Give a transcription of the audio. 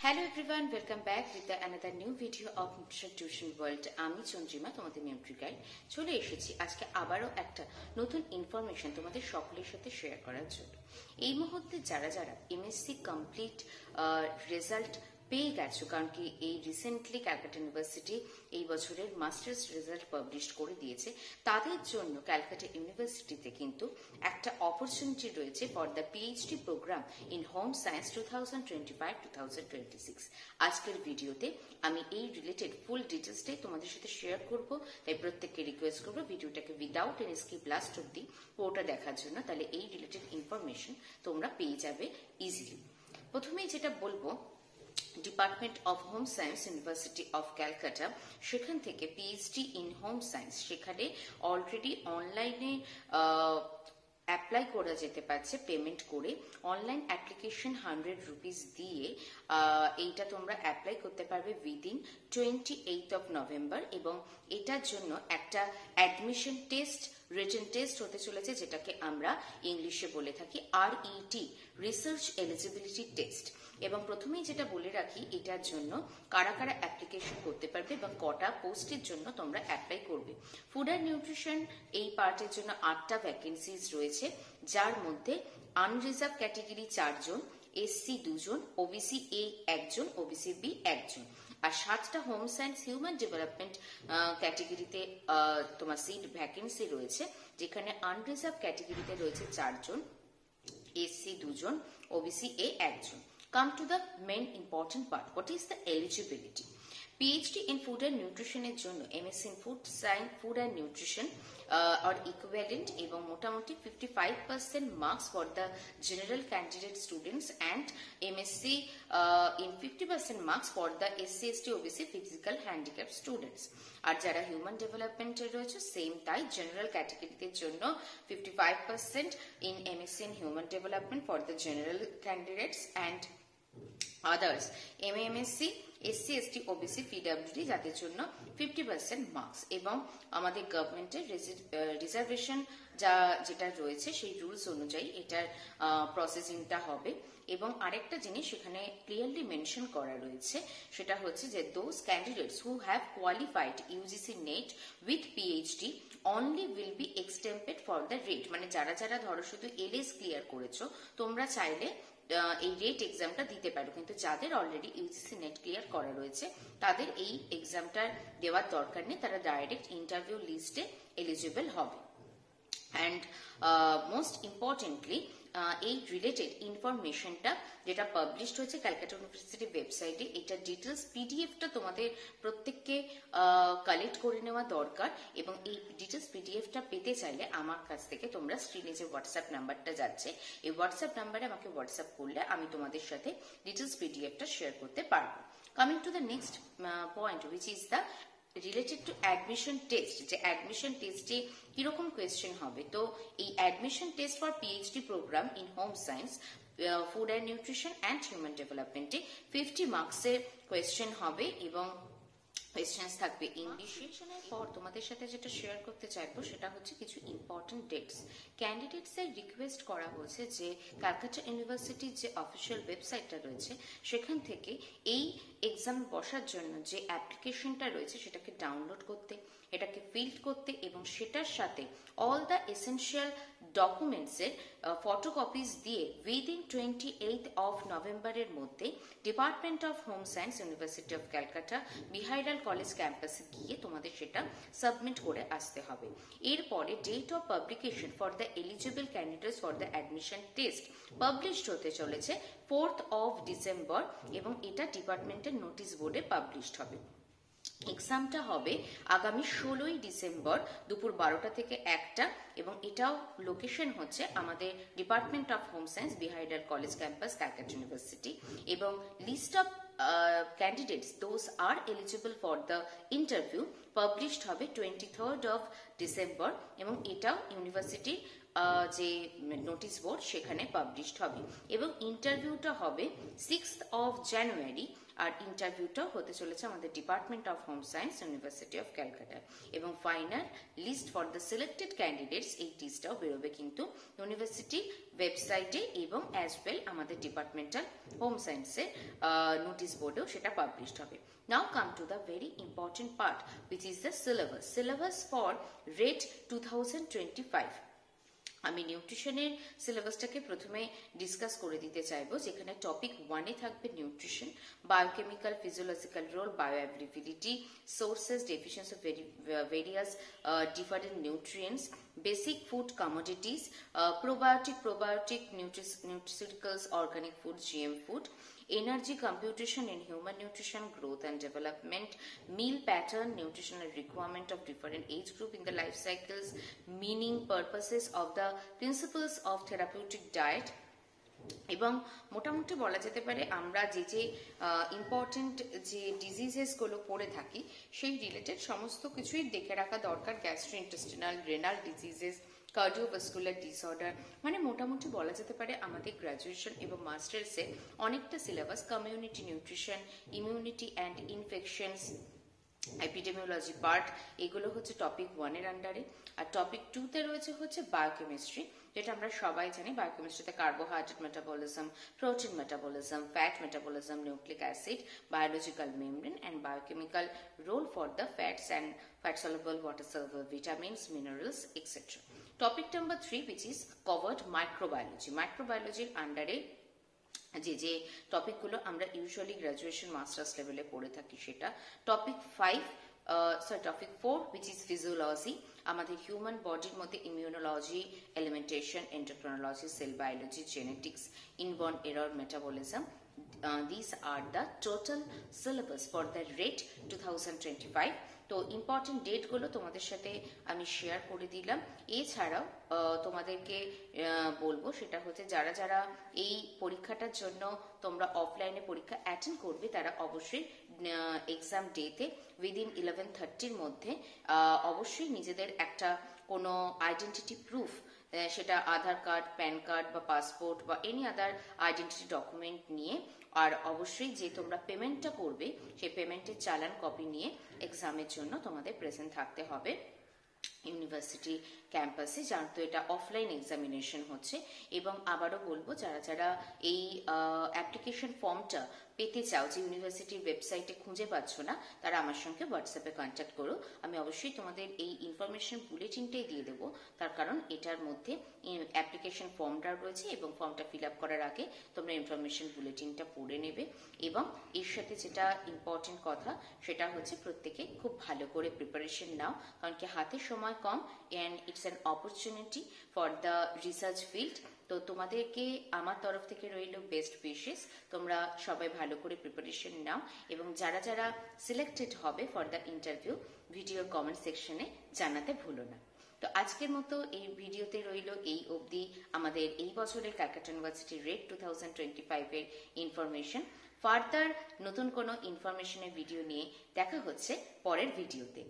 Hello everyone, welcome back with another new video of Nutrition Tuition World. আমি চন্দ্রিমা তোমাদের Nutri guide চলে এসেছি আজকে আবারও একটা নতুন ইনফরমেশন তোমাদের সকলের সাথে শেয়ার করার জন্য। এই মুহূর্তে যারা এমএসসি কমপ্লিট রেজাল্ট পেয়ে গেছো, কারণ কি এই রিসেন্টলি ক্যালকাটা ইউনিভার্সিটি এই বছরের মাস্টার্স রেজাল্ট পাবলিশ করে দিয়েছে, তাদের জন্য ক্যালকাটা ইউনিভার্সিটিতে কিন্তু একটা অপরচুনিটি রয়েছে for the PhD programme in home science 2025-2026। আজকের ভিডিওতে আমি এই রিলেটেড ফুল ডিটেলসটাই তোমাদের সাথে শেয়ার করব, তাই প্রত্যেককে রিকোয়েস্ট করবো ভিডিওটাকে উইদাউট এনি স্কিপ লাস্ট অব্দি পুরোটা দেখার জন্য, তাহলে এই রিলেটেড ইনফরমেশন তোমরা পেয়ে যাবে ইজিলি। প্রথমেই যেটা বলবো, department of home science university of Calcutta, সেখান থেকে পিএইচডি ইন হোম সায়েন্স সেখানে অলরেডি অনলাইনে অ্যাপ্লাই করা যেতে পারছে পেমেন্ট করে। অনলাইন অ্যাপ্লিকেশন 100 রুপিস দিয়ে এইটা তোমরা অ্যাপ্লাই করতে পারবে উইদিন 28 নভেম্বর, এবং এটার জন্য একটা অ্যাডমিশন টেস্ট, রিটেন টেস্ট হতে চলেছে, যেটাকে আমরা ইংলিশে বলে থাকি RET, রিসার্চ এলিজিবিলিটি টেস্ট। এবং প্রথমেই যেটা বলে রাখি, এটার জন্য কারা কারা অ্যাপ্লিকেশন করতে পারবে বা কটা পোস্টের জন্য তোমরা অ্যাপ্লাই করবে। ফুড অ্যান্ড নিউট্রিশন এই পার্টের জন্য 8টা ভ্যাকেন্সিজ রয়েছে, যার মধ্যে আনরিজার্ভ ক্যাটেগরি 4 জন, এসসি 2 জন, ওবিসি এ 1 জন, ওবিসি বি 1 জন। আর 7টা হোম সায়েন্স হিউম্যান ডেভেলপমেন্ট ক্যাটেগরিতে তোমার সিট ভ্যাকেন্সি রয়েছে, যেখানে আনরিজার্ভ ক্যাটেগরিতে রয়েছে 4 জন, এসসি 2 জন, ওবিসি এ 1 জন। Come to the main important part. What is the eligibility? PhD in Food and Nutrition এর জন্য MSc in Food Science, Food and Nutrition or equivalent এবং মোটামুটি 55% marks for the general candidate students and MSc in 50% marks for the SC, ST, OBC physical handicap students. আর যারা human ডেভেলপমেন্টে রয়েছে same তাই, general ক্যাটেগরিদের জন্য 55% in MSc in Human Development for the general candidates and others MSc SC, ST, OBC, PWD যাদের জন্য 50% marks. এবং আমাদের গভর্নমেন্টের reservation যেটা রয়েছে সেই রুলস অনুযায়ী এটার প্রসেসিংটা হবে। এবং আরেকটা জিনিস এখানে ক্লিয়ারলি মেনশন করা রয়েছে, সেটা হচ্ছে যে those candidates who have qualified UGC NET with PhD only will be exempted for the RET. মানে যারা ধরো শুধু এলএস ক্লিয়ার করেছো, তোমরা চাইলে এই রেট এক্সামটা দিতে পারো, কিন্তু যাদের অলরেডি ইউজিসি নেট ক্লিয়ার করা রয়েছে তাদের এই এক্সামটা দেওয়ার দরকার নেই, তারা ডাইরেক্ট ইন্টারভিউ লিস্টে এলিজিবল হবে। অ্যান্ড মোস্ট ইম্পর্টেন্টলি এই রিলেটেড ইনফরমেশনটা যেটা পাবলিশড হয়েছে ক্যালকাটা ইউনিভার্সিটি ওয়েবসাইটে, এটা ডিটেলস পিডিএফটা তোমাদের প্রত্যেককে কালেক্ট করে নেওয়া দরকার। এবং এই ডিটেলস পিডিএফটা পেতে চাইলে আমার কাছ থেকে তোমরা স্ক্রিনে যে হোয়াটসঅ্যাপ নাম্বারটা যাচ্ছে, এই হোয়াটসঅ্যাপ নাম্বারে আমাকে হোয়াটসঅ্যাপ করলে আমি তোমাদের সাথে ডিটেলস পিডিএফটা শেয়ার করতে পারবো। Coming to the next point, which is the related to admission test. যে অ্যাডমিশন টেস্টে কিরকম কোয়েশ্চেন হবে, তো এই admission test for PhD programme in home science, food and nutrition and human ডেভেলপমেন্টে 50 মার্কসের কোয়েশ্চেন হবে এবং কোয়েশ্চেন্স থাকবে ইংলিশে। পর তোমাদের সাথে যেটা শেয়ার করতে চাইবো সেটা হচ্ছে কিছু ইম্পর্টেন্ট ডেটস। ক্যান্ডিডেটসদের রিকোয়েস্ট করা হয়েছে যে ক্যালকাটা ইউনিভার্সিটির যে অফিসিয়াল ওয়েবসাইটটা রয়েছে সেখান থেকে এই এক্সাম বসার জন্য যে অ্যাপ্লিকেশনটা রয়েছে সেটাকে ডাউনলোড করতে, এটাকে ফিল করতে, এবং সেটার সাথে অল দ্য এসেনশিয়াল ডকুমেন্টসের ফটোকপিস দিয়ে উইদিন 28 নভেম্বরের মধ্যে department of home science university of Calcutta Biharilal college ক্যাম্পাসে গিয়ে তোমাদের সেটা সাবমিট করে আসতে হবে। এরপরে date of publication for the eligible candidates for the admission test published হতে চলেছে 4 ডিসেম্বর, এবং এটা ডিপার্টমেন্টের নোটিশ বোর্ডে পাবলিশড হবে। এক্সামটা হবে আগামী 16 ডিসেম্বর দুপুর 12টা থেকে 1টা, এবং এটাও লোকেশন হচ্ছে আমাদের department of home science Biharilal college campus Calcutta university. এবং list of candidates those are eligible for the interview published হবে 23rd ডিসেম্বর, এবং এটাও ইউনিভার্সিটির যে নোটিশ বোর্ড সেখানে পাবলিশড হবে। এবং ইন্টারভিউটা হবে 6 জানুয়ারি, আর ইন্টারভিউটাও হতে চলেছে আমাদের department of home science, university of Calcutta. এবং final list for the selected candidates, এই লিস্টটাও বেরোবে কিন্তু ইউনিভার্সিটি ওয়েবসাইটে এবং অ্যাজ ওয়েল আমাদের ডিপার্টমেন্টাল হোম সায়েন্সের নোটিশ বোর্ডেও সেটা পাবলিশড হবে। Now come to the very important part, which is the syllabus. Syllabus for RET 2025. আমি নিউট্রিশনের সিলেবাসটাকে প্রথমে ডিসকাস করে দিতে চাইবো, যেখানে টপিক 1-এ থাকবে nutrition, biochemical physiological role, bioavailability, sources, deficiency of various different nutrients, basic food commodities, probiotic nutraceuticals, organic food, GM food, energy computation in human nutrition, growth and development, meal pattern, nutritional requirement of different age group in the life cycles, meaning, purposes of the principles of therapeutic diet। এবং মোটামুটি বলা যেতে পারে আমরা যে যে important যে ডিজিজেসগুলো পড়ে থাকি সেই রিলেটেড সমস্ত কিছুই দেখে রাখা দরকার। Gastrointestinal, renal diseases, cardiovascular disorder, মানে মোটামুটি বলা যেতে পারে আমাদের গ্র্যাজুয়েশন এবং মাস্টার্সে অনেকটা syllabus community nutrition, immunity and infections, epidemiology part, এগুলো হচ্ছে টপিক 1-এর আন্ডারে। আর টপিক 2-তে রয়েছে হচ্ছে বায়োকেমিস্ট্রি, যেটা আমরা সবাই জানি। বায়োকেমিস্ট্রিতে carbohydrate metabolism, protein metabolism, fat metabolism, nucleic acid, biological membrane and biochemical role for the fats and fat soluble, water soluble vitamins, minerals, etc. Topic number 3, which is covered microbiology. Microbiology আন্ডারে যে যে টপিকগুলো আমরা usually graduation masters লেভেলে পড়ে থাকি সেটা। Topic 4, which is physiology, আমাদের হিউম্যান বডির মধ্যে immunology, এলিমেন্টেশন, endocrinology, sell biology, genetics, inborn error, metabolism. These are the total syllabus for the RET 2025. তো ইম্পর্টেন্ট ডেটগুলো তোমাদের সাথে আমি শেয়ার করে দিলাম। এছাড়াও তোমাদেরকে বলবো সেটা হচ্ছে যারা যারা এই পরীক্ষাটার জন্য তোমরা অফলাইনে পরীক্ষা অ্যাটেন্ড করবে তারা অবশ্যই এক্সাম ডেতে উইদিন 11:30-র মধ্যে অবশ্যই নিজেদের একটা কোনো আইডেন্টিটি প্রুফ, সেটা আধার কার্ড, প্যান কার্ড বা পাসপোর্ট বা এনি আদার আইডেন্টিটি ডকুমেন্ট নিয়ে, আর অবশ্যই যে তোমরা পেমেন্টটা করবে সেই পেমেন্টের চালান কপি নিয়ে এক্সামের জন্য তোমাদের প্রেজেন্ট থাকতে হবে ইউনিভার্সিটি ক্যাম্পাসে, যার তো এটা অফলাইন এক্সামিনেশন হচ্ছে। এবং আবারও বলবো যারা যারা এই অ্যাপ্লিকেশন ফর্মটা পেতে চাও, যে ইউনিভার্সিটির ওয়েবসাইটে খুঁজে পাচ্ছ না, তারা আমার সঙ্গে হোয়াটসঅ্যাপে কন্ট্যাক্ট করো। আমি অবশ্যই তোমাদের এই ইনফরমেশন বুলেটিনটাই দিয়ে দেবো, তার কারণ এটার মধ্যে অ্যাপ্লিকেশন ফর্মটা রয়েছে এবং ফর্মটা ফিল আপ করার আগে তোমরা ইনফরমেশন বুলেটিনটা পড়ে নেবে। এবং এর সাথে যেটা ইম্পর্টেন্ট কথা সেটা হচ্ছে প্রত্যেকে খুব ভালো করে প্রিপারেশন নাও, কারণ কি হাতে সময় কম and it's an opportunity for the research field. তো তোমাদেরকে আমার তরফ থেকে রইল বেস্ট উইশেস, তোমরা সবাই ভালো করে প্রিপারেশন নাও এবং যারা যারা সিলেক্টেড হবে ফর দ্য ইন্টারভিউ ভিডিওর কমেন্ট সেকশনে জানাতে ভুলো না। তো আজকের মতো এই ভিডিওতে রইল এই অবধি আমাদের এই বছরের ক্যালকাটা ইউনিভার্সিটি RET 2025-এর ইনফরমেশন। ফার্দার নতুন কোনো ইনফরমেশনের ভিডিও নিয়ে দেখা হচ্ছে পরের ভিডিওতে।